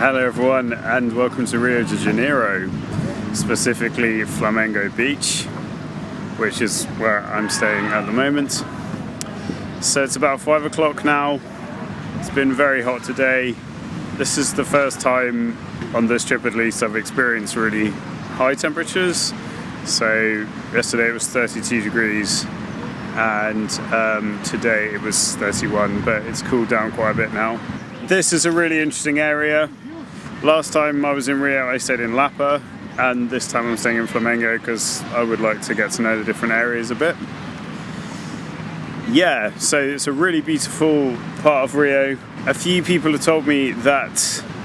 Hello everyone and welcome to Rio de Janeiro, specifically Flamengo Beach, which is where I'm staying at the moment. So it's about 5 o'clock now. It's been very hot today. This is the first time on this trip at least I've experienced really high temperatures. So yesterday it was 32 degrees and today it was 31, but it's cooled down quite a bit now. This is a really interesting area. Last time I was in Rio I stayed in Lapa, and this time I'm staying in Flamengo because I would like to get to know the different areas a bit. Yeah, so it's a really beautiful part of Rio. A few people have told me that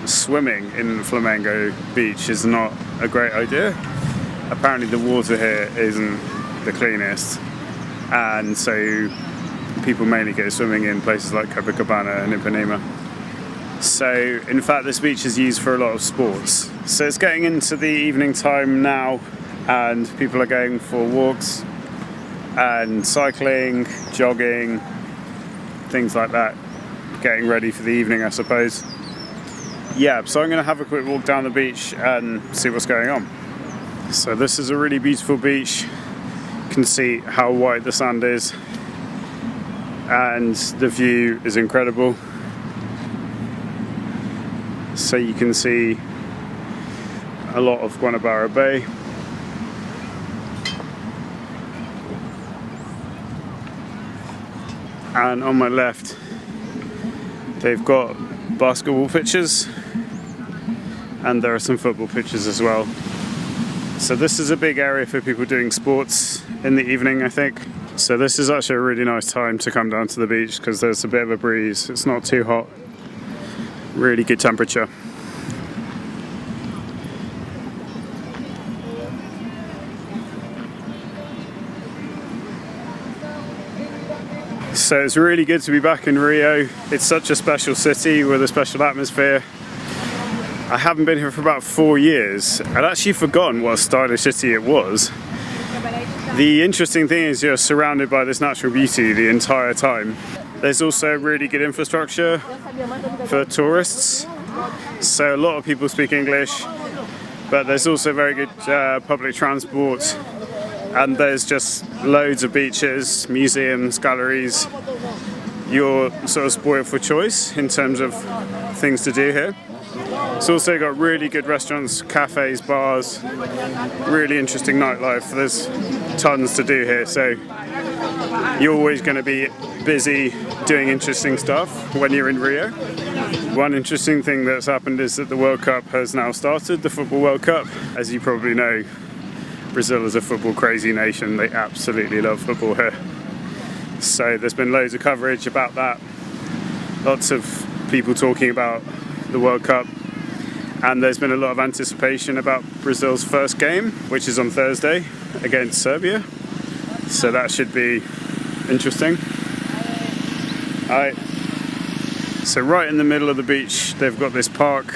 swimming in Flamengo Beach is not a great idea. Apparently the water here isn't the cleanest, and so people mainly go swimming in places like Copacabana and Ipanema. So in fact this beach is used for a lot of sports. So it's getting into the evening time now and people are going for walks and cycling, jogging, things like that, getting ready for the evening I suppose. Yeah, so I'm going to have a quick walk down the beach and see what's going on. So this is a really beautiful beach. You can see how white the sand is and the view is incredible. So you can see a lot of Guanabara Bay. And on my left they've got basketball pitches and there are some football pitches as well. So this is a big area for people doing sports in the evening, I think. So this is actually a really nice time to come down to the beach because there's a bit of a breeze. It's not too hot. Really good temperature. So it's really good to be back in Rio. It's such a special city with a special atmosphere. I haven't been here for about 4 years. I'd actually forgotten what a stylish city it was. The interesting thing is you're surrounded by this natural beauty the entire time. There's also really good infrastructure for tourists. So a lot of people speak English, but there's also very good public transport, and there's just loads of beaches, museums, galleries. You're sort of spoiled for choice in terms of things to do here. It's also got really good restaurants, cafes, bars, really interesting nightlife. There's tons to do here, so you're always going to be busy doing interesting stuff when you're in Rio. One interesting thing that's happened is that the World Cup has now started, the Football World Cup. As you probably know, Brazil is a football crazy nation. They absolutely love football here. So there's been loads of coverage about that. Lots of people talking about the World Cup. And there's been a lot of anticipation about Brazil's first game, which is on Thursday against Serbia. So that should be interesting. Alright. So right in the middle of the beach they've got this park.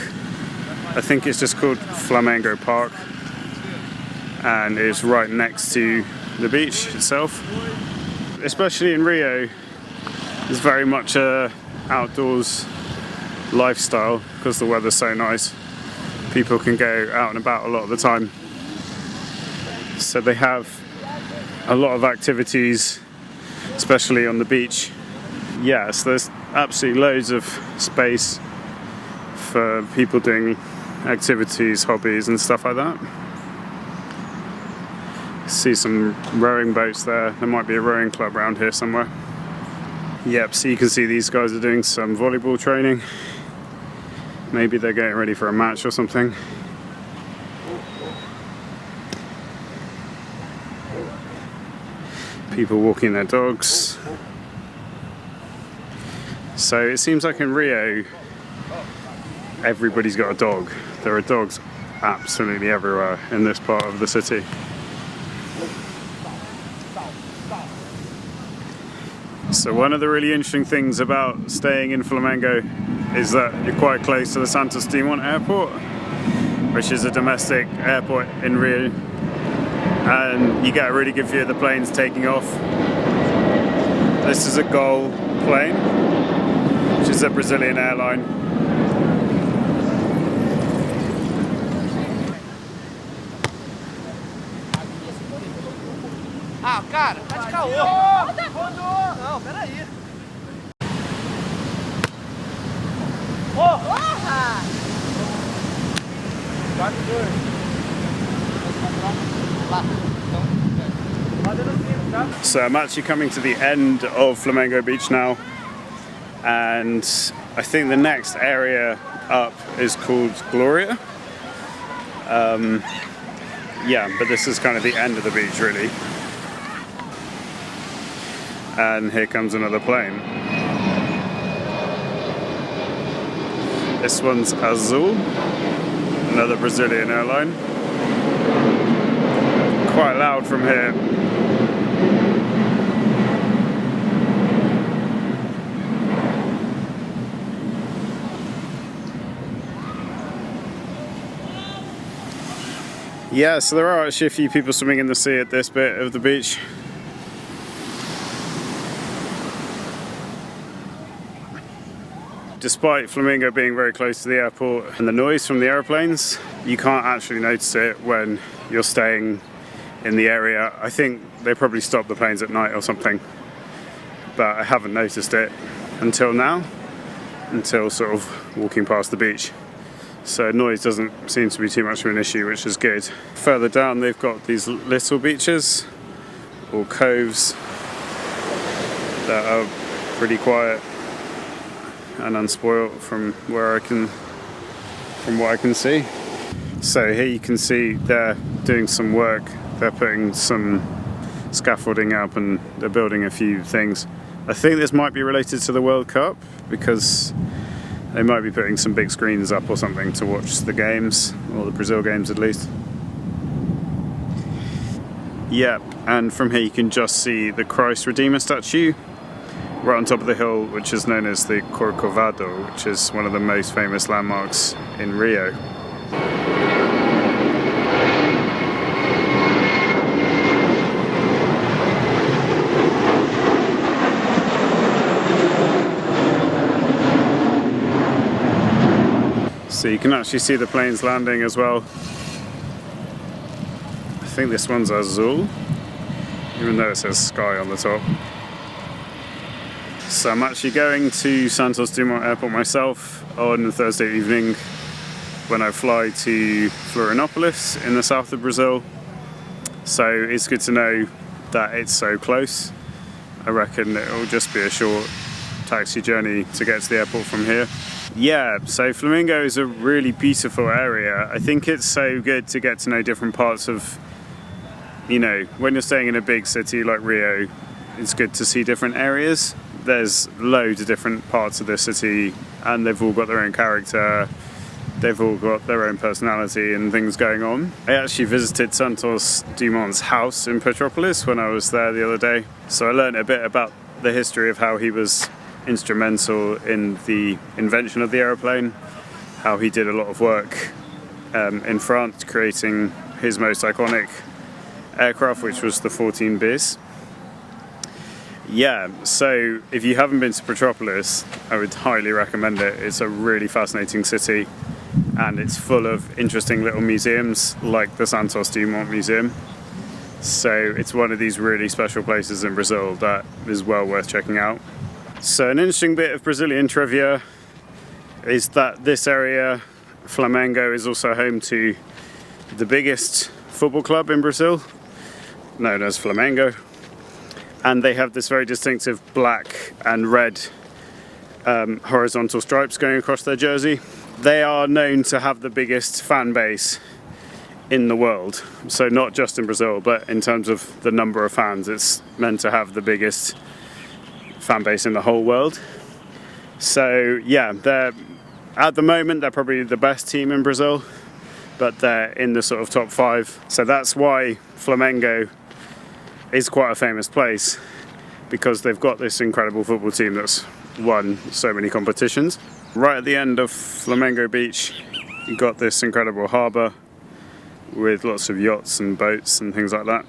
I think it's just called Flamengo Park, and it's right next to the beach itself. Especially in Rio, it's very much a outdoors lifestyle because the weather's so nice. People can go out and about a lot of the time. So they have a lot of activities, especially on the beach. Yeah, so there's absolutely loads of space for people doing activities, hobbies and stuff like that. See some rowing boats there. There might be a rowing club around here somewhere. Yep, so you can see these guys are doing some volleyball training. Maybe they're getting ready for a match or something. People walking their dogs. So it seems like in Rio, everybody's got a dog. There are dogs absolutely everywhere in this part of the city. So one of the really interesting things about staying in Flamengo is that you're quite close to the Santos Dumont Airport, which is a domestic airport in Rio, and you get a really good view of the planes taking off. This is a Gol plane, which is a Brazilian airline. cara. Tá de caô. Não, peraí. Porra! 4-2. So I'm actually coming to the end of Flamengo Beach now, and I think the next area up is called Gloria. Yeah, but this is kind of the end of the beach really. And here comes another plane. This one's Azul, another Brazilian airline. Quite loud from here. Yeah, so there are actually a few people swimming in the sea at this bit of the beach. Despite Flamengo being very close to the airport and the noise from the airplanes, you can't actually notice it when you're staying in the area. I think they probably stop the planes at night or something, but I haven't noticed it until now, until sort of walking past the beach. So noise doesn't seem to be too much of an issue, which is good. Further down they've got these little beaches or coves that are pretty quiet and unspoilt from what I can see. So here you can see they're doing some work. They're putting some scaffolding up and they're building a few things. I think this might be related to the World Cup because they might be putting some big screens up or something to watch the games, or the Brazil games at least. Yep, and from here you can just see the Christ Redeemer statue right on top of the hill, which is known as the Corcovado, which is one of the most famous landmarks in Rio. So you can actually see the planes landing as well. I think this one's Azul, even though it says Sky on the top. So I'm actually going to Santos Dumont Airport myself on Thursday evening when I fly to Florianopolis in the south of Brazil. So it's good to know that it's so close. I reckon it'll just be a short taxi journey to get to the airport from here. Yeah, so Flamengo is a really beautiful area. I think it's so good to get to know different parts of, you know, when you're staying in a big city like Rio, it's good to see different areas. There's loads of different parts of the city and they've all got their own character, they've all got their own personality and things going on. I actually visited Santos Dumont's house in Petropolis when I was there the other day, so I learned a bit about the history of how he was instrumental in the invention of the aeroplane, how he did a lot of work in France creating his most iconic aircraft, which was the 14 bis. Yeah, so if you haven't been to Petropolis, I would highly recommend it. It's a really fascinating city and it's full of interesting little museums like the Santos Dumont Museum. So it's one of these really special places in Brazil that is well worth checking out. So an interesting bit of Brazilian trivia is that this area, Flamengo, is also home to the biggest football club in Brazil, known as Flamengo. And they have this very distinctive black and red horizontal stripes going across their jersey. They are known to have the biggest fan base in the world. So not just in Brazil, but in terms of the number of fans, it's meant to have the biggest fan base in the whole world. So yeah, at the moment they're probably the best team in Brazil, but they're in the sort of top 5. So that's why Flamengo is quite a famous place, because they've got this incredible football team that's won so many competitions. Right at the end of Flamengo Beach, you've got this incredible harbour with lots of yachts and boats and things like that.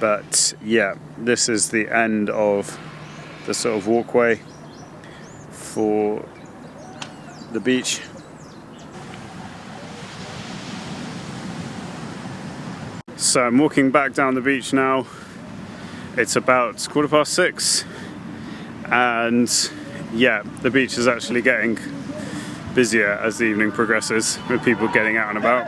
But yeah, this is the end of the sort of walkway for the beach. So I'm walking back down the beach now. It's about 6:15, and yeah, the beach is actually getting busier as the evening progresses, with people getting out and about.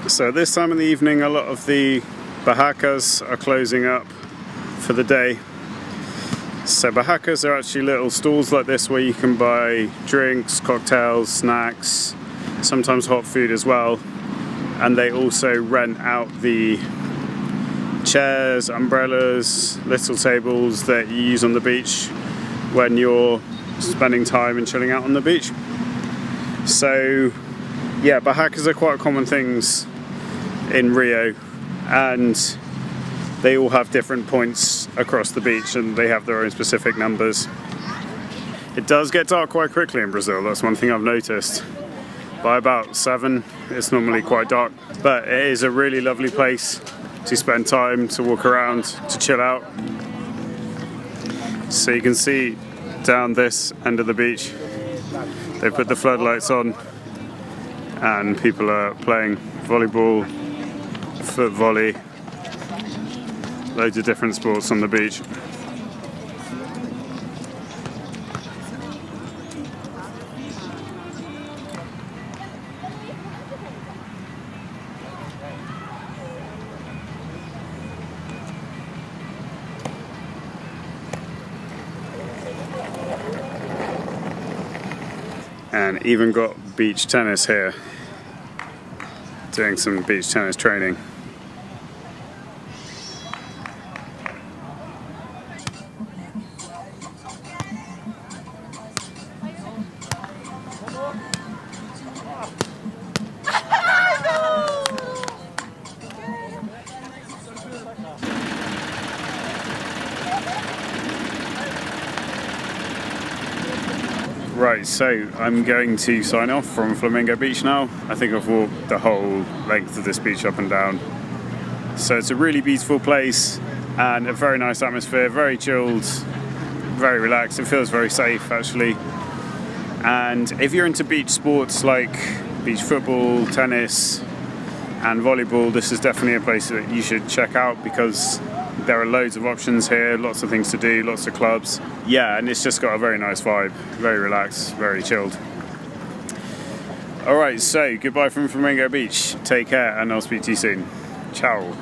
So this time in the evening, a lot of the barracas are closing up for the day. So barracas are actually little stalls like this where you can buy drinks, cocktails, snacks, sometimes hot food as well. And they also rent out the chairs, umbrellas, little tables that you use on the beach when you're spending time and chilling out on the beach. So yeah, barracas are quite common things in Rio, and they all have different points across the beach and they have their own specific numbers. It does get dark quite quickly in Brazil, that's one thing I've noticed. By about 7 it's normally quite dark, but it is a really lovely place to spend time, to walk around, to chill out. So you can see down this end of the beach they put the floodlights on and people are playing volleyball, foot volley, loads of different sports on the beach. And even got beach tennis here, doing some beach tennis training. Right, so I'm going to sign off from Flamengo Beach now. I think I've walked the whole length of this beach up and down. So it's a really beautiful place and a very nice atmosphere, very chilled, very relaxed. It feels very safe actually. And if you're into beach sports like beach football, tennis and volleyball, this is definitely a place that you should check out because there are loads of options here, lots of things to do, lots of clubs. Yeah, and it's just got a very nice vibe, very relaxed, very chilled. Alright, so goodbye from Flamengo Beach. Take care and I'll speak to you soon. Ciao.